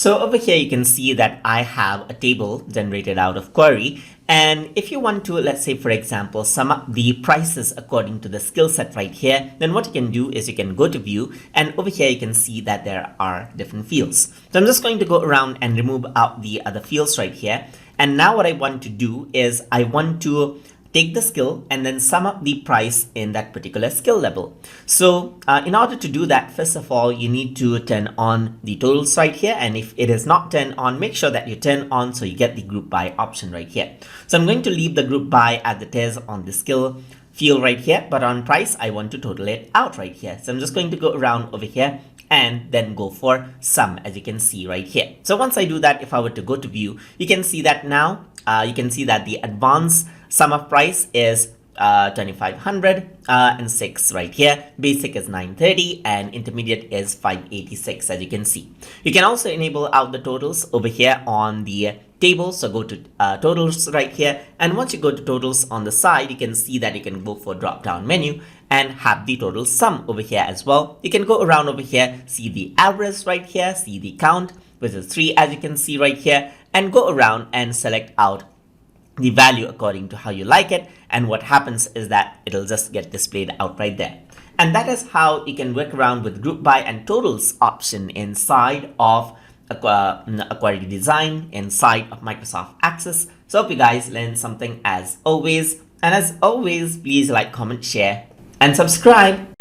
So over here, you can see that I have a table generated out of query. And if you want to, let's say, for example, sum up the prices according to the skill set right here, then what you can do is you can go to view, and over here you can see that there are different fields. So I'm just going to go around and remove out the other fields right here. And now what I want to do is I want to take the skill and then sum up the price in that particular skill level. So in order to do that, first of all, you need to turn on the totals right here. And if it is not turned on, make sure that you turn on so you get the group by option right here. So I'm going to leave the group by as it is on the skill field right here, but on price, I want to total it out right here. So I'm just going to go around over here and then go for sum, as you can see right here. So once I do that, if I were to go to view, you can see that now you can see that the advanced sum of price is 2500 and 6 right here. Basic is 930 and intermediate is 586, as you can see. You can also enable out the totals over here on the table. So go to totals right here, and once you go to totals on the side, you can see that you can go for drop down menu and have the total sum over here as well. You can go around over here, see the average right here, see the count, which is 3, as you can see right here, and go around and select out the value according to how you like it. And what happens is that it'll just get displayed out right there. And that is how you can work around with group by and totals option inside of a query design inside of Microsoft Access. So hope you guys learned something as always. And as always, please like, comment, share, and subscribe.